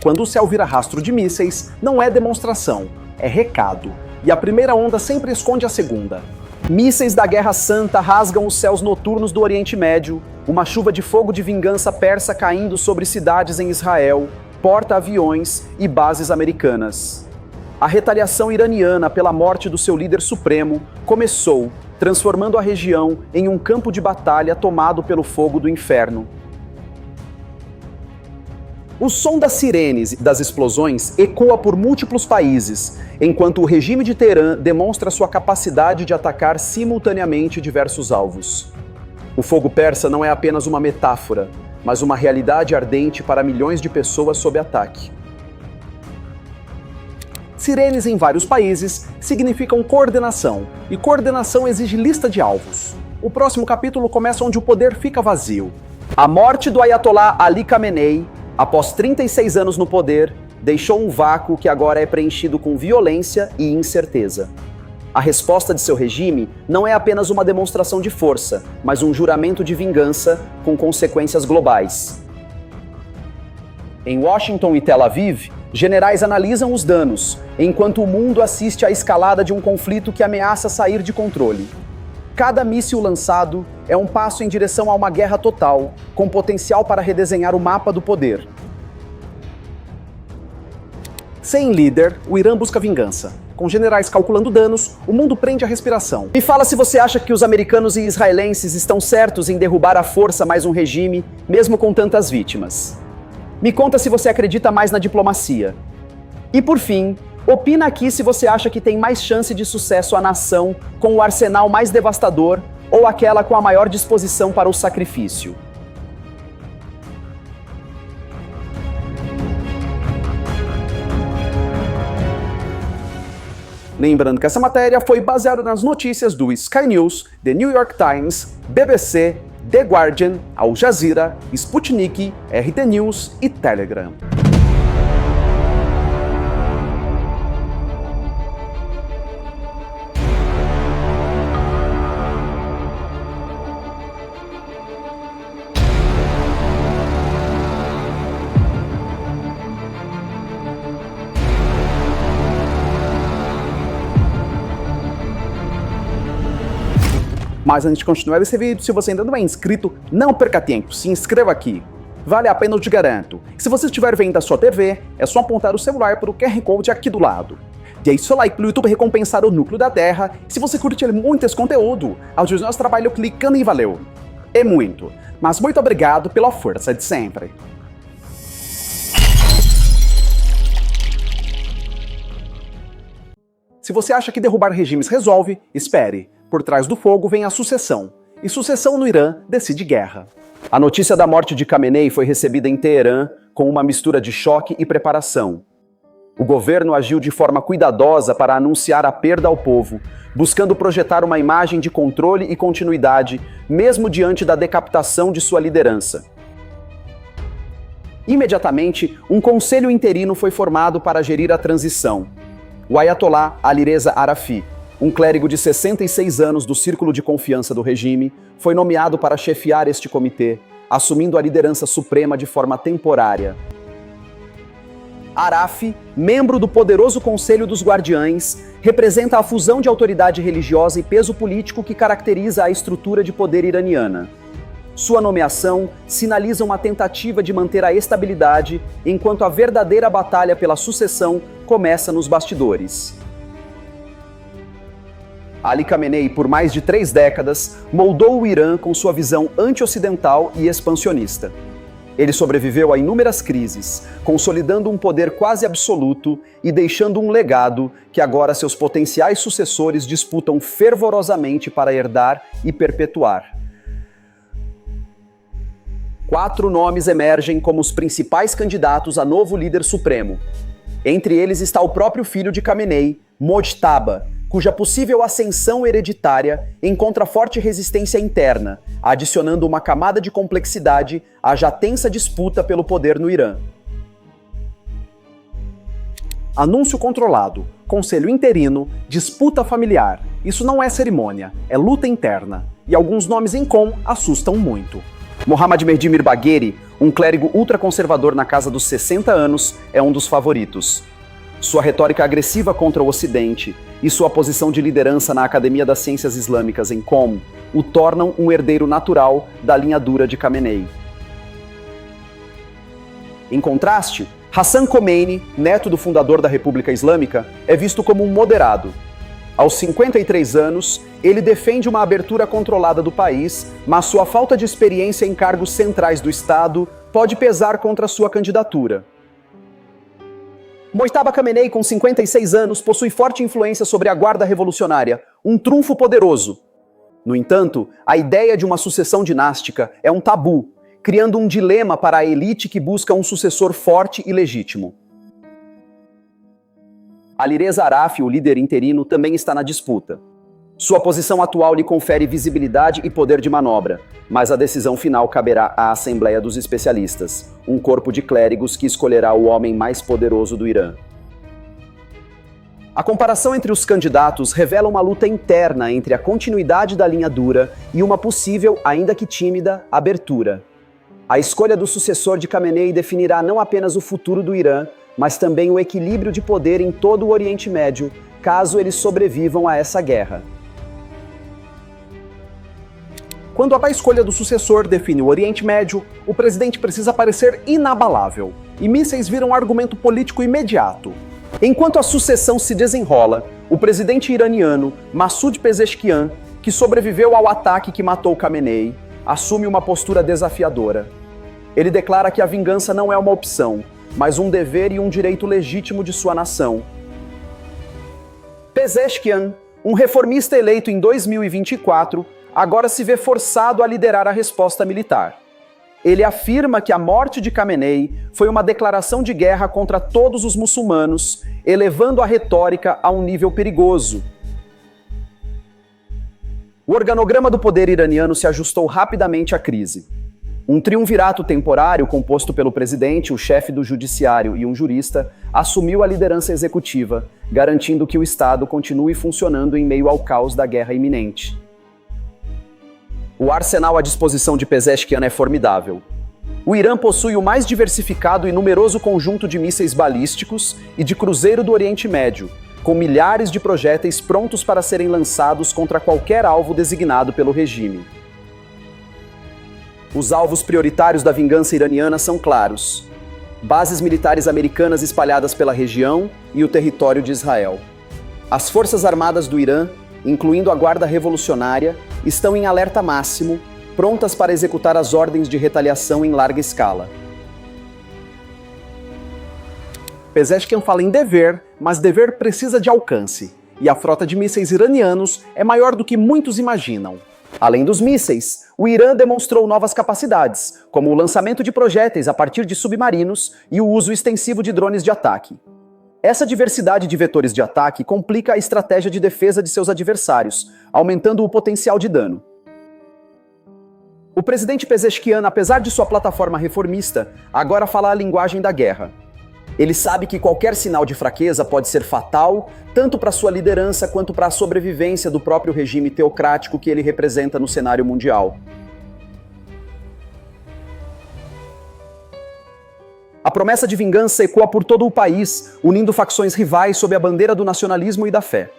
Quando o céu vira rastro de mísseis, não é demonstração, é recado. E a primeira onda sempre esconde a segunda. Mísseis da Guerra Santa rasgam os céus noturnos do Oriente Médio, uma chuva de fogo de vingança persa caindo sobre cidades em Israel, porta-aviões e bases americanas. A retaliação iraniana pela morte do seu líder supremo começou, transformando a região em um campo de batalha tomado pelo fogo do inferno. O som das sirenes e das explosões ecoa por múltiplos países, enquanto o regime de Teherã demonstra sua capacidade de atacar simultaneamente diversos alvos. O fogo persa não é apenas uma metáfora, mas uma realidade ardente para milhões de pessoas sob ataque. Sirenes em vários países significam coordenação, e coordenação exige lista de alvos. O próximo capítulo começa onde o poder fica vazio. A morte do Ayatollah Ali Khamenei, após 36 anos no poder, deixou um vácuo que agora é preenchido com violência e incerteza. A resposta de seu regime não é apenas uma demonstração de força, mas um juramento de vingança com consequências globais. Em Washington e Tel Aviv, generais analisam os danos, enquanto o mundo assiste à escalada de um conflito que ameaça sair de controle. Cada míssil lançado é um passo em direção a uma guerra total, com potencial para redesenhar o mapa do poder. Sem líder, o Irã busca vingança. Com generais calculando danos, o mundo prende a respiração. Me fala se você acha que os americanos e israelenses estão certos em derrubar à força mais um regime, mesmo com tantas vítimas. Me conta se você acredita mais na diplomacia. E por fim, opina aqui se você acha que tem mais chance de sucesso a nação com o arsenal mais devastador ou aquela com a maior disposição para o sacrifício. Lembrando que essa matéria foi baseada nas notícias do Sky News, The New York Times, BBC, The Guardian, Al Jazeera, Sputnik, RT News e Telegram. Mas antes de continuar esse vídeo, se você ainda não é inscrito, não perca tempo, se inscreva aqui. Vale a pena, eu te garanto. Se você estiver vendo a sua TV, é só apontar o celular para o QR Code aqui do lado. Deixe seu like para o YouTube recompensar o núcleo da Terra. Se você curte muito esse conteúdo, ajude nosso trabalho clicando em valeu. É muito, mas muito obrigado pela força de sempre. Se você acha que derrubar regimes resolve, espere. Por trás do fogo vem a sucessão. E sucessão no Irã decide guerra. A notícia da morte de Khamenei foi recebida em Teherã com uma mistura de choque e preparação. O governo agiu de forma cuidadosa para anunciar a perda ao povo, buscando projetar uma imagem de controle e continuidade, mesmo diante da decapitação de sua liderança. Imediatamente, um conselho interino foi formado para gerir a transição. O Ayatollah Alireza Arafi, um clérigo de 66 anos do círculo de confiança do regime, foi nomeado para chefiar este comitê, assumindo a liderança suprema de forma temporária. Arafi, membro do poderoso Conselho dos Guardiães, representa a fusão de autoridade religiosa e peso político que caracteriza a estrutura de poder iraniana. Sua nomeação sinaliza uma tentativa de manter a estabilidade, enquanto a verdadeira batalha pela sucessão começa nos bastidores. Ali Khamenei, por mais de 3 décadas, moldou o Irã com sua visão anti-ocidental e expansionista. Ele sobreviveu a inúmeras crises, consolidando um poder quase absoluto e deixando um legado que agora seus potenciais sucessores disputam fervorosamente para herdar e perpetuar. 4 nomes emergem como os principais candidatos a novo líder supremo. Entre eles está o próprio filho de Khamenei, Mojtaba, cuja possível ascensão hereditária encontra forte resistência interna, adicionando uma camada de complexidade à já tensa disputa pelo poder no Irã. Anúncio controlado, conselho interino, disputa familiar. Isso não é cerimônia, é luta interna. E alguns nomes em com assustam muito. Mohammad Mehdi Mirbagheri, um clérigo ultraconservador na casa dos 60 anos, é um dos favoritos. Sua retórica agressiva contra o Ocidente e sua posição de liderança na Academia das Ciências Islâmicas em Qom o tornam um herdeiro natural da linha dura de Khamenei. Em contraste, Hassan Khomeini, neto do fundador da República Islâmica, é visto como um moderado. Aos 53 anos, ele defende uma abertura controlada do país, mas sua falta de experiência em cargos centrais do Estado pode pesar contra sua candidatura. Mojtaba Khamenei, com 56 anos, possui forte influência sobre a Guarda Revolucionária, um trunfo poderoso. No entanto, a ideia de uma sucessão dinástica é um tabu, criando um dilema para a elite que busca um sucessor forte e legítimo. Alireza Araf, o líder interino, também está na disputa. Sua posição atual lhe confere visibilidade e poder de manobra, mas a decisão final caberá à Assembleia dos Especialistas, um corpo de clérigos que escolherá o homem mais poderoso do Irã. A comparação entre os candidatos revela uma luta interna entre a continuidade da linha dura e uma possível, ainda que tímida, abertura. A escolha do sucessor de Khamenei definirá não apenas o futuro do Irã, mas também o equilíbrio de poder em todo o Oriente Médio, caso eles sobrevivam a essa guerra. Quando a escolha do sucessor define o Oriente Médio, o presidente precisa parecer inabalável, e mísseis viram um argumento político imediato. Enquanto a sucessão se desenrola, o presidente iraniano Massoud Pezeshkian, que sobreviveu ao ataque que matou Khamenei, assume uma postura desafiadora. Ele declara que a vingança não é uma opção, mas um dever e um direito legítimo de sua nação. Pezeshkian, um reformista eleito em 2024, agora se vê forçado a liderar a resposta militar. Ele afirma que a morte de Khamenei foi uma declaração de guerra contra todos os muçulmanos, elevando a retórica a um nível perigoso. O organograma do poder iraniano se ajustou rapidamente à crise. Um triunvirato temporário composto pelo presidente, o chefe do judiciário e um jurista assumiu a liderança executiva, garantindo que o Estado continue funcionando em meio ao caos da guerra iminente. O arsenal à disposição de Pezeshkian é formidável. O Irã possui o mais diversificado e numeroso conjunto de mísseis balísticos e de cruzeiro do Oriente Médio, com milhares de projéteis prontos para serem lançados contra qualquer alvo designado pelo regime. Os alvos prioritários da vingança iraniana são claros: bases militares americanas espalhadas pela região e o território de Israel. As Forças Armadas do Irã, incluindo a Guarda Revolucionária, estão em alerta máximo, prontas para executar as ordens de retaliação em larga escala. Pezeshkian fala em dever, mas dever precisa de alcance, e a frota de mísseis iranianos é maior do que muitos imaginam. Além dos mísseis, o Irã demonstrou novas capacidades, como o lançamento de projéteis a partir de submarinos e o uso extensivo de drones de ataque. Essa diversidade de vetores de ataque complica a estratégia de defesa de seus adversários, aumentando o potencial de dano. O presidente Pezeshkian, apesar de sua plataforma reformista, agora fala a linguagem da guerra. Ele sabe que qualquer sinal de fraqueza pode ser fatal, tanto para sua liderança quanto para a sobrevivência do próprio regime teocrático que ele representa no cenário mundial. A promessa de vingança ecoa por todo o país, unindo facções rivais sob a bandeira do nacionalismo e da fé.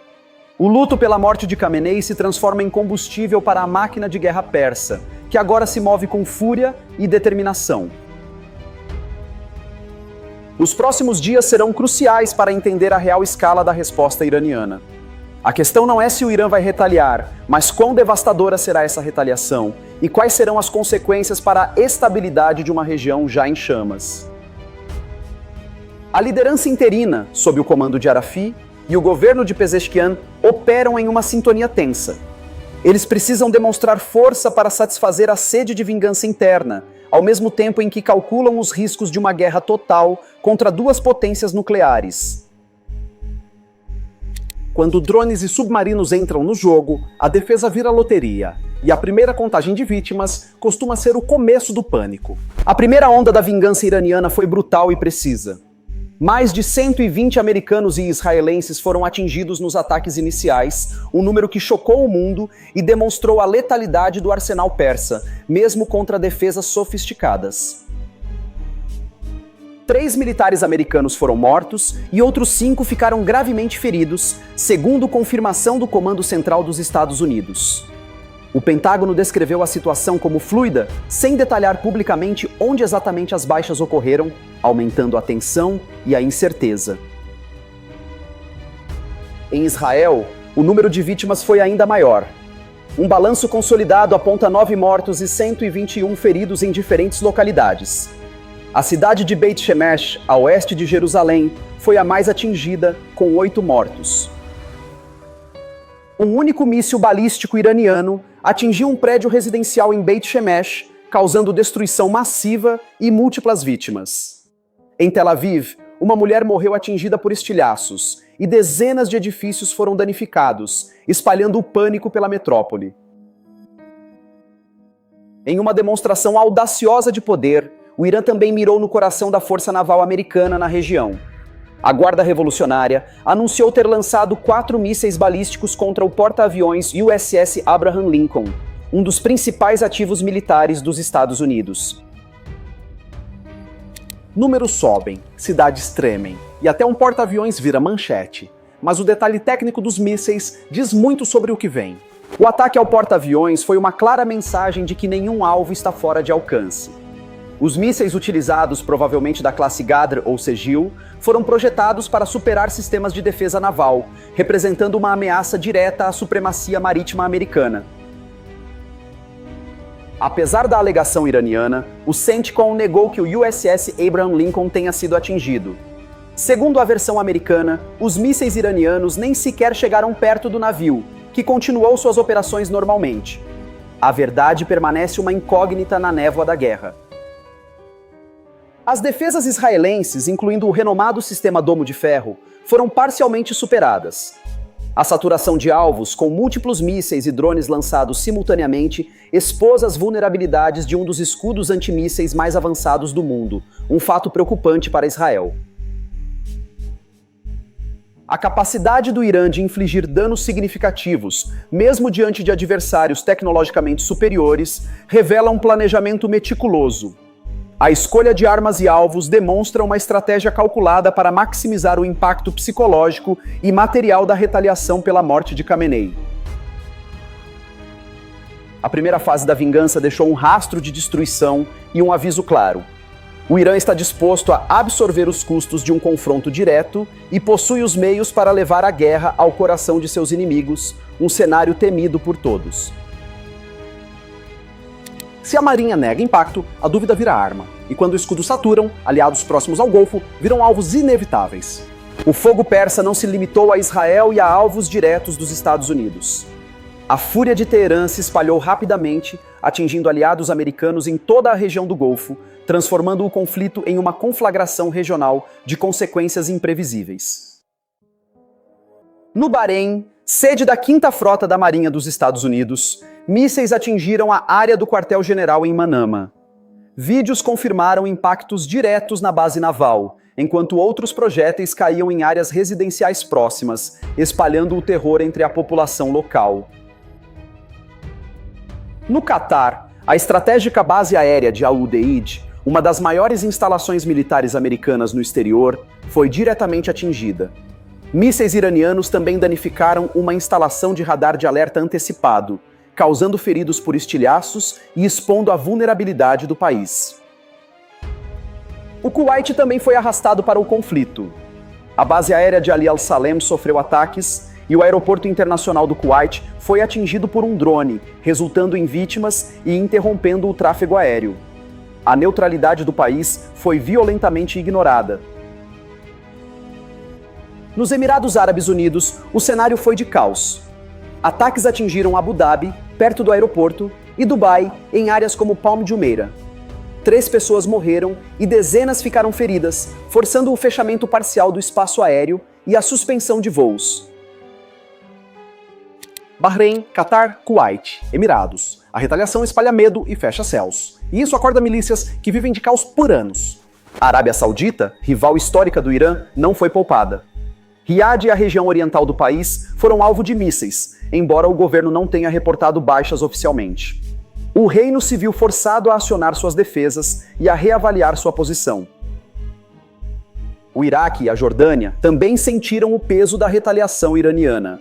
O luto pela morte de Khamenei se transforma em combustível para a máquina de guerra persa, que agora se move com fúria e determinação. Os próximos dias serão cruciais para entender a real escala da resposta iraniana. A questão não é se o Irã vai retaliar, mas quão devastadora será essa retaliação e quais serão as consequências para a estabilidade de uma região já em chamas. A liderança interina, sob o comando de Arafi, e o governo de Pezeshkian operam em uma sintonia tensa. Eles precisam demonstrar força para satisfazer a sede de vingança interna, ao mesmo tempo em que calculam os riscos de uma guerra total contra duas potências nucleares. Quando drones e submarinos entram no jogo, a defesa vira loteria, e a primeira contagem de vítimas costuma ser o começo do pânico. A primeira onda da vingança iraniana foi brutal e precisa. Mais de 120 americanos e israelenses foram atingidos nos ataques iniciais, um número que chocou o mundo e demonstrou a letalidade do arsenal persa, mesmo contra defesas sofisticadas. 3 militares americanos foram mortos e outros 5 ficaram gravemente feridos, segundo confirmação do Comando Central dos Estados Unidos. O Pentágono descreveu a situação como fluida, sem detalhar publicamente onde exatamente as baixas ocorreram, aumentando a tensão e a incerteza. Em Israel, o número de vítimas foi ainda maior. Um balanço consolidado aponta 9 mortos e 121 feridos em diferentes localidades. A cidade de Beit Shemesh, a oeste de Jerusalém, foi a mais atingida, com 8 mortos. Um único míssil balístico iraniano atingiu um prédio residencial em Beit Shemesh, causando destruição massiva e múltiplas vítimas. Em Tel Aviv, uma mulher morreu atingida por estilhaços e dezenas de edifícios foram danificados, espalhando o pânico pela metrópole. Em uma demonstração audaciosa de poder, o Irã também mirou no coração da Força Naval Americana na região. A Guarda Revolucionária anunciou ter lançado 4 mísseis balísticos contra o porta-aviões USS Abraham Lincoln, um dos principais ativos militares dos Estados Unidos. Números sobem, cidades tremem, e até um porta-aviões vira manchete. Mas o detalhe técnico dos mísseis diz muito sobre o que vem. O ataque ao porta-aviões foi uma clara mensagem de que nenhum alvo está fora de alcance. Os mísseis utilizados, provavelmente da classe Ghadr ou Segil, foram projetados para superar sistemas de defesa naval, representando uma ameaça direta à supremacia marítima americana. Apesar da alegação iraniana, o CENTCOM negou que o USS Abraham Lincoln tenha sido atingido. Segundo a versão americana, os mísseis iranianos nem sequer chegaram perto do navio, que continuou suas operações normalmente. A verdade permanece uma incógnita na névoa da guerra. As defesas israelenses, incluindo o renomado sistema Domo de Ferro, foram parcialmente superadas. A saturação de alvos, com múltiplos mísseis e drones lançados simultaneamente, expôs as vulnerabilidades de um dos escudos antimísseis mais avançados do mundo, um fato preocupante para Israel. A capacidade do Irã de infligir danos significativos, mesmo diante de adversários tecnologicamente superiores, revela um planejamento meticuloso. A escolha de armas e alvos demonstra uma estratégia calculada para maximizar o impacto psicológico e material da retaliação pela morte de Khamenei. A primeira fase da vingança deixou um rastro de destruição e um aviso claro. O Irã está disposto a absorver os custos de um confronto direto e possui os meios para levar a guerra ao coração de seus inimigos, um cenário temido por todos. Se a Marinha nega impacto, a dúvida vira arma, e quando escudos saturam, aliados próximos ao Golfo viram alvos inevitáveis. O fogo persa não se limitou a Israel e a alvos diretos dos Estados Unidos. A fúria de Teherã se espalhou rapidamente, atingindo aliados americanos em toda a região do Golfo, transformando o conflito em uma conflagração regional de consequências imprevisíveis. No Bahrein, sede da 5ª Frota da Marinha dos Estados Unidos, mísseis atingiram a área do quartel-general em Manama. Vídeos confirmaram impactos diretos na base naval, enquanto outros projéteis caíam em áreas residenciais próximas, espalhando o terror entre a população local. No Catar, a estratégica base aérea de Al Udeid, uma das maiores instalações militares americanas no exterior, foi diretamente atingida. Mísseis iranianos também danificaram uma instalação de radar de alerta antecipado, causando feridos por estilhaços e expondo a vulnerabilidade do país. O Kuwait também foi arrastado para o conflito. A base aérea de Ali al-Salem sofreu ataques e o aeroporto internacional do Kuwait foi atingido por um drone, resultando em vítimas e interrompendo o tráfego aéreo. A neutralidade do país foi violentamente ignorada. Nos Emirados Árabes Unidos, o cenário foi de caos. Ataques atingiram Abu Dhabi, perto do aeroporto, e Dubai, em áreas como Palm Jumeirah. 3 pessoas morreram e dezenas ficaram feridas, forçando o fechamento parcial do espaço aéreo e a suspensão de voos. Bahrein, Catar, Kuwait, Emirados. A retaliação espalha medo e fecha céus. E isso acorda milícias que vivem de caos por anos. A Arábia Saudita, rival histórica do Irã, não foi poupada. Riad e a região oriental do país foram alvo de mísseis, embora o governo não tenha reportado baixas oficialmente. O reino se viu forçado a acionar suas defesas e a reavaliar sua posição. O Iraque e a Jordânia também sentiram o peso da retaliação iraniana.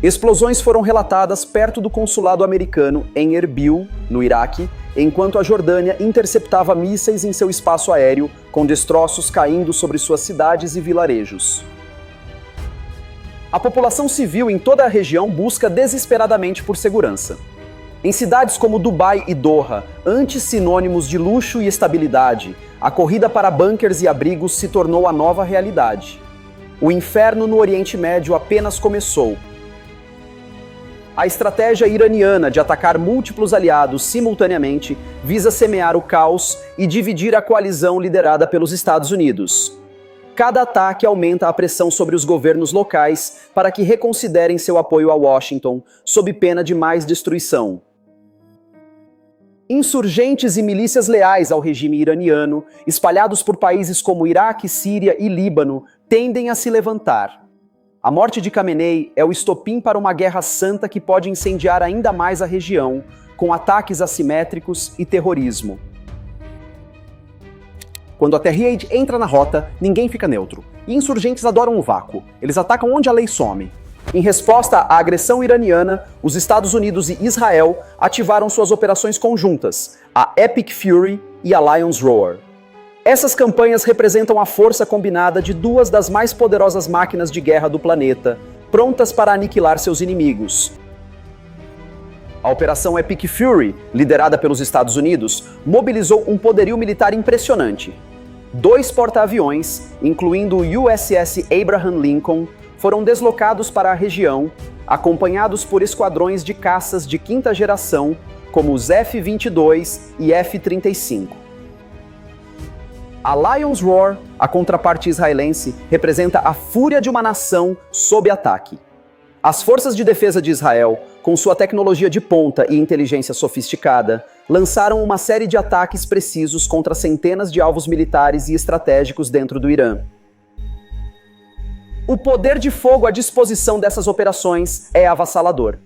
Explosões foram relatadas perto do consulado americano em Erbil, no Iraque, enquanto a Jordânia interceptava mísseis em seu espaço aéreo, com destroços caindo sobre suas cidades e vilarejos. A população civil em toda a região busca desesperadamente por segurança. Em cidades como Dubai e Doha, antes sinônimos de luxo e estabilidade, a corrida para bunkers e abrigos se tornou a nova realidade. O inferno no Oriente Médio apenas começou. A estratégia iraniana de atacar múltiplos aliados simultaneamente visa semear o caos e dividir a coalizão liderada pelos Estados Unidos. Cada ataque aumenta a pressão sobre os governos locais para que reconsiderem seu apoio a Washington, sob pena de mais destruição. Insurgentes e milícias leais ao regime iraniano, espalhados por países como Iraque, Síria e Líbano, tendem a se levantar. A morte de Khamenei é o estopim para uma guerra santa que pode incendiar ainda mais a região, com ataques assimétricos e terrorismo. Quando a Tawhid entra na rota, ninguém fica neutro. E insurgentes adoram o vácuo. Eles atacam onde a lei some. Em resposta à agressão iraniana, os Estados Unidos e Israel ativaram suas operações conjuntas, a Epic Fury e a Lion's Roar. Essas campanhas representam a força combinada de duas das mais poderosas máquinas de guerra do planeta, prontas para aniquilar seus inimigos. A Operação Epic Fury, liderada pelos Estados Unidos, mobilizou um poderio militar impressionante. 2 porta-aviões, incluindo o USS Abraham Lincoln, foram deslocados para a região, acompanhados por esquadrões de caças de quinta geração, como os F-22 e F-35. A Lion's Roar, a contraparte israelense, representa a fúria de uma nação sob ataque. As forças de defesa de Israel, com sua tecnologia de ponta e inteligência sofisticada, lançaram uma série de ataques precisos contra centenas de alvos militares e estratégicos dentro do Irã. O poder de fogo à disposição dessas operações é avassalador.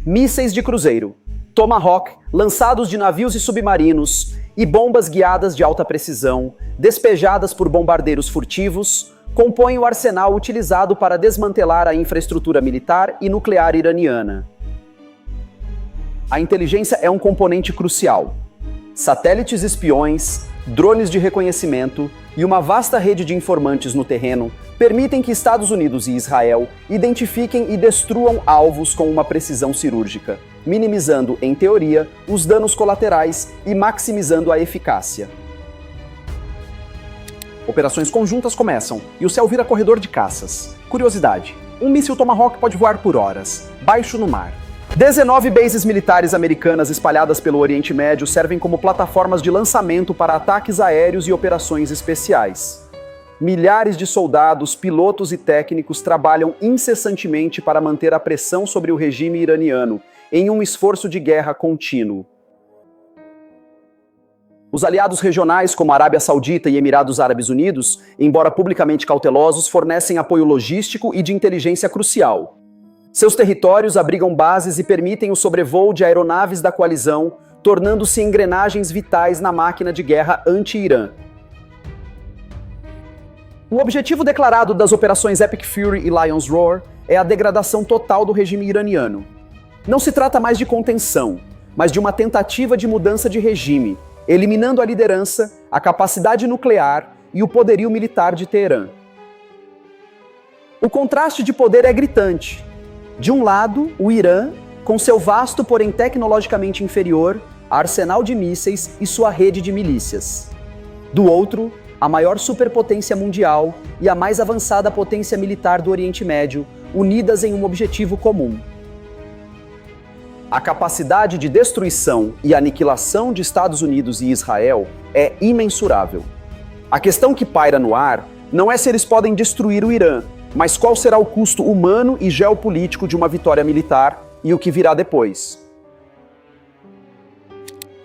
Mísseis de cruzeiro, Tomahawk, lançados de navios e submarinos, e bombas guiadas de alta precisão, despejadas por bombardeiros furtivos, compõem o arsenal utilizado para desmantelar a infraestrutura militar e nuclear iraniana. A inteligência é um componente crucial. Satélites espiões, drones de reconhecimento e uma vasta rede de informantes no terreno permitem que Estados Unidos e Israel identifiquem e destruam alvos com uma precisão cirúrgica, minimizando, em teoria, os danos colaterais e maximizando a eficácia. Operações conjuntas começam e o céu vira corredor de caças. Curiosidade: um míssil Tomahawk pode voar por horas, baixo no mar. 19 bases militares americanas espalhadas pelo Oriente Médio servem como plataformas de lançamento para ataques aéreos e operações especiais. Milhares de soldados, pilotos e técnicos trabalham incessantemente para manter a pressão sobre o regime iraniano, em um esforço de guerra contínuo. Os aliados regionais, como a Arábia Saudita e Emirados Árabes Unidos, embora publicamente cautelosos, fornecem apoio logístico e de inteligência crucial. Seus territórios abrigam bases e permitem o sobrevoo de aeronaves da coalizão, tornando-se engrenagens vitais na máquina de guerra anti-Irã. O objetivo declarado das operações Epic Fury e Lion's Roar é a degradação total do regime iraniano. Não se trata mais de contenção, mas de uma tentativa de mudança de regime, eliminando a liderança, a capacidade nuclear e o poderio militar de Teherã. O contraste de poder é gritante. De um lado, o Irã, com seu vasto, porém tecnologicamente inferior, arsenal de mísseis e sua rede de milícias. Do outro, a maior superpotência mundial e a mais avançada potência militar do Oriente Médio, unidas em um objetivo comum. A capacidade de destruição e aniquilação de Estados Unidos e Israel é imensurável. A questão que paira no ar não é se eles podem destruir o Irã, mas qual será o custo humano e geopolítico de uma vitória militar e o que virá depois.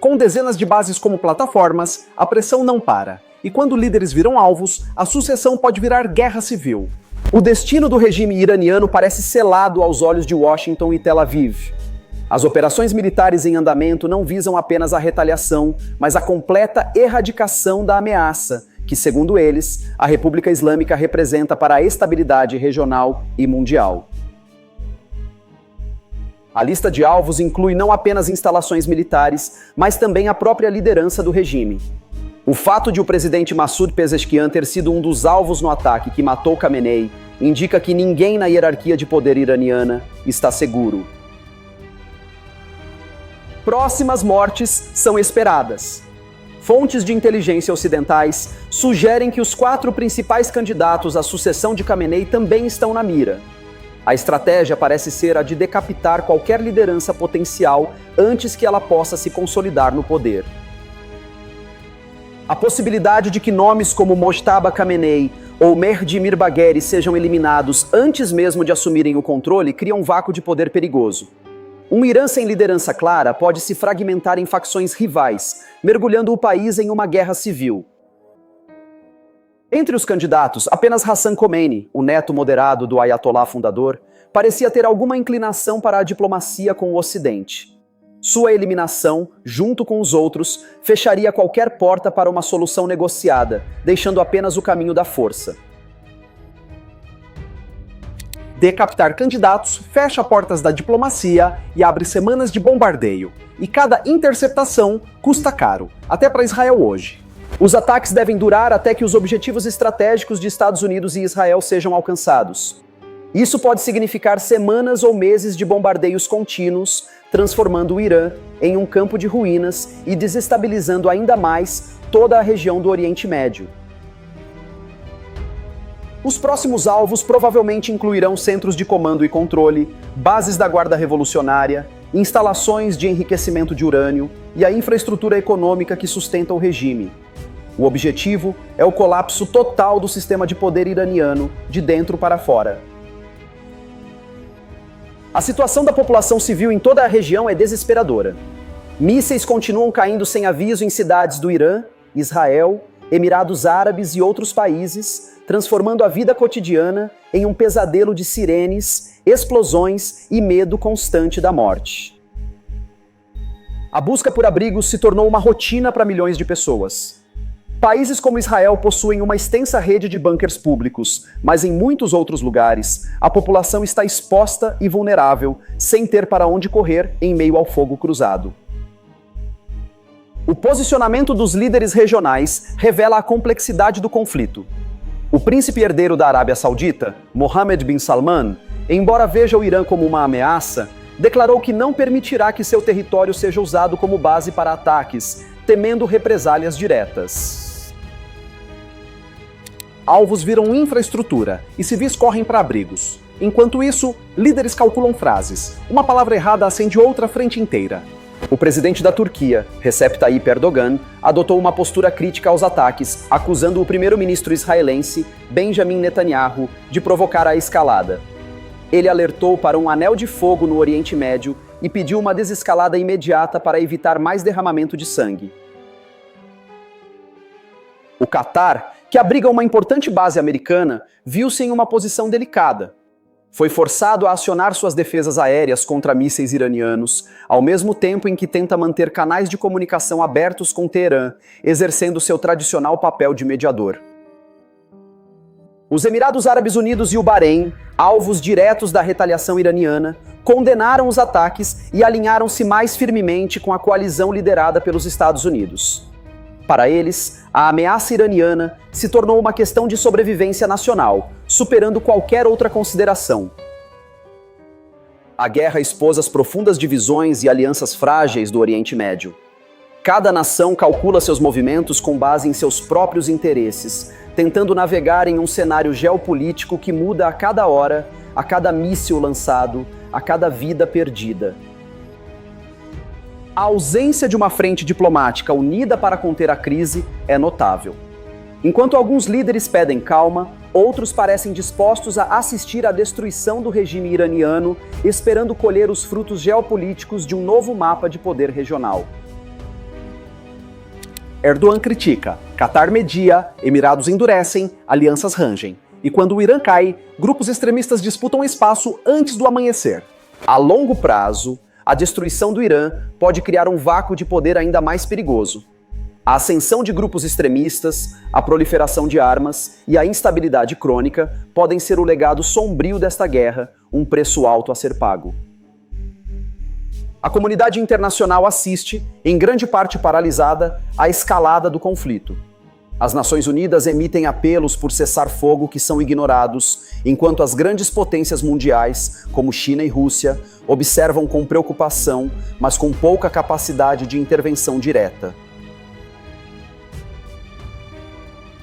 Com dezenas de bases como plataformas, a pressão não para, e quando líderes viram alvos, a sucessão pode virar guerra civil. O destino do regime iraniano parece selado aos olhos de Washington e Tel Aviv. As operações militares em andamento não visam apenas a retaliação, mas a completa erradicação da ameaça, que, segundo eles, a República Islâmica representa para a estabilidade regional e mundial. A lista de alvos inclui não apenas instalações militares, mas também a própria liderança do regime. O fato de o presidente Massoud Pezeshkian ter sido um dos alvos no ataque que matou Khamenei indica que ninguém na hierarquia de poder iraniana está seguro. Próximas mortes são esperadas. Fontes de inteligência ocidentais sugerem que os 4 principais candidatos à sucessão de Khamenei também estão na mira. A estratégia parece ser a de decapitar qualquer liderança potencial antes que ela possa se consolidar no poder. A possibilidade de que nomes como Mojtaba Khamenei ou Mehdi Mirbagheri sejam eliminados antes mesmo de assumirem o controle cria um vácuo de poder perigoso. Um Irã sem liderança clara pode se fragmentar em facções rivais, mergulhando o país em uma guerra civil. Entre os candidatos, apenas Hassan Khomeini, o neto moderado do Ayatollah fundador, parecia ter alguma inclinação para a diplomacia com o Ocidente. Sua eliminação, junto com os outros, fecharia qualquer porta para uma solução negociada, deixando apenas o caminho da força. Decapitar candidatos fecha portas da diplomacia e abre semanas de bombardeio. E cada interceptação custa caro, até para Israel hoje. Os ataques devem durar até que os objetivos estratégicos de Estados Unidos e Israel sejam alcançados. Isso pode significar semanas ou meses de bombardeios contínuos, transformando o Irã em um campo de ruínas e desestabilizando ainda mais toda a região do Oriente Médio. Os próximos alvos provavelmente incluirão centros de comando e controle, bases da Guarda Revolucionária, instalações de enriquecimento de urânio e a infraestrutura econômica que sustenta o regime. O objetivo é o colapso total do sistema de poder iraniano, de dentro para fora. A situação da população civil em toda a região é desesperadora. Mísseis continuam caindo sem aviso em cidades do Irã, Israel, Emirados Árabes e outros países, transformando a vida cotidiana em um pesadelo de sirenes, explosões e medo constante da morte. A busca por abrigos se tornou uma rotina para milhões de pessoas. Países como Israel possuem uma extensa rede de bunkers públicos, mas em muitos outros lugares, a população está exposta e vulnerável, sem ter para onde correr em meio ao fogo cruzado. O posicionamento dos líderes regionais revela a complexidade do conflito. O príncipe herdeiro da Arábia Saudita, Mohammed bin Salman, embora veja o Irã como uma ameaça, declarou que não permitirá que seu território seja usado como base para ataques, temendo represálias diretas. Alvos viram infraestrutura e civis correm para abrigos. Enquanto isso, líderes calculam frases. Uma palavra errada acende outra frente inteira. O presidente da Turquia, Recep Tayyip Erdogan, adotou uma postura crítica aos ataques, acusando o primeiro-ministro israelense, Benjamin Netanyahu, de provocar a escalada. Ele alertou para um anel de fogo no Oriente Médio e pediu uma desescalada imediata para evitar mais derramamento de sangue. O Catar, que abriga uma importante base americana, viu-se em uma posição delicada. Foi forçado a acionar suas defesas aéreas contra mísseis iranianos, ao mesmo tempo em que tenta manter canais de comunicação abertos com Teherã, exercendo seu tradicional papel de mediador. Os Emirados Árabes Unidos e o Bahrein, alvos diretos da retaliação iraniana, condenaram os ataques e alinharam-se mais firmemente com a coalizão liderada pelos Estados Unidos. Para eles, a ameaça iraniana se tornou uma questão de sobrevivência nacional, superando qualquer outra consideração. A guerra expôs as profundas divisões e alianças frágeis do Oriente Médio. Cada nação calcula seus movimentos com base em seus próprios interesses, tentando navegar em um cenário geopolítico que muda a cada hora, a cada míssil lançado, a cada vida perdida. A ausência de uma frente diplomática unida para conter a crise é notável. Enquanto alguns líderes pedem calma, outros parecem dispostos a assistir à destruição do regime iraniano, esperando colher os frutos geopolíticos de um novo mapa de poder regional. Erdogan critica, Catar media, Emirados endurecem, alianças rangem. E quando o Irã cai, grupos extremistas disputam espaço antes do amanhecer. A longo prazo, a destruição do Irã pode criar um vácuo de poder ainda mais perigoso. A ascensão de grupos extremistas, a proliferação de armas e a instabilidade crônica podem ser o legado sombrio desta guerra, um preço alto a ser pago. A comunidade internacional assiste, em grande parte paralisada, à escalada do conflito. As Nações Unidas emitem apelos por cessar-fogo que são ignorados, enquanto as grandes potências mundiais, como China e Rússia, observam com preocupação, mas com pouca capacidade de intervenção direta.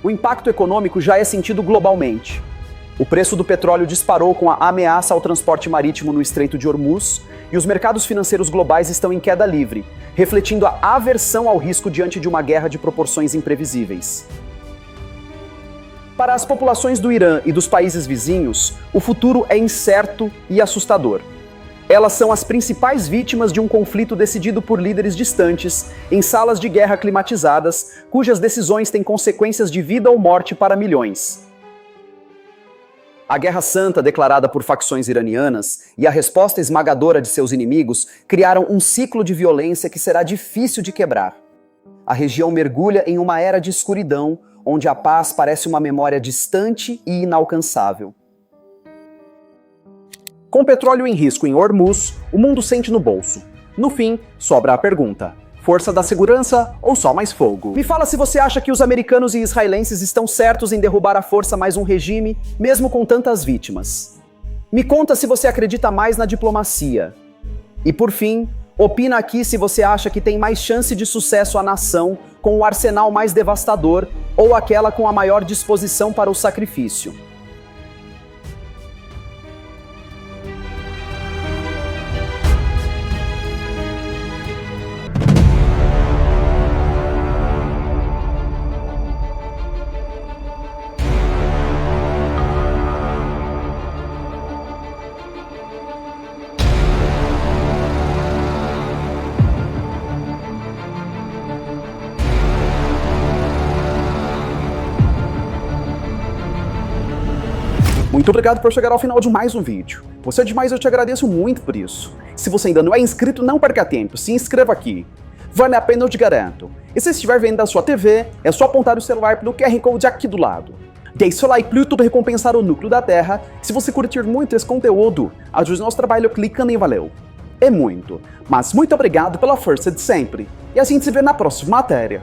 O impacto econômico já é sentido globalmente. O preço do petróleo disparou com a ameaça ao transporte marítimo no Estreito de Hormuz e os mercados financeiros globais estão em queda livre, refletindo a aversão ao risco diante de uma guerra de proporções imprevisíveis. Para as populações do Irã e dos países vizinhos, o futuro é incerto e assustador. Elas são as principais vítimas de um conflito decidido por líderes distantes, em salas de guerra climatizadas, cujas decisões têm consequências de vida ou morte para milhões. A Guerra Santa, declarada por facções iranianas, e a resposta esmagadora de seus inimigos criaram um ciclo de violência que será difícil de quebrar. A região mergulha em uma era de escuridão, onde a paz parece uma memória distante e inalcançável. Com petróleo em risco em Hormuz, o mundo sente no bolso. No fim, sobra a pergunta: força da segurança ou só mais fogo? Me fala se você acha que os americanos e israelenses estão certos em derrubar à força mais um regime, mesmo com tantas vítimas. Me conta se você acredita mais na diplomacia. E por fim, opina aqui se você acha que tem mais chance de sucesso a nação com o arsenal mais devastador ou aquela com a maior disposição para o sacrifício. Muito obrigado por chegar ao final de mais um vídeo. Você é demais, eu te agradeço muito por isso. Se você ainda não é inscrito, não perca tempo, se inscreva aqui. Vale a pena, eu te garanto. E se estiver vendo da sua TV, é só apontar o celular pelo QR Code aqui do lado. Deixe seu like para o YouTube recompensar o núcleo da Terra. Se você curtir muito esse conteúdo, ajude nosso trabalho clicando em valeu. É muito, mas muito obrigado pela força de sempre. E a gente se vê na próxima matéria.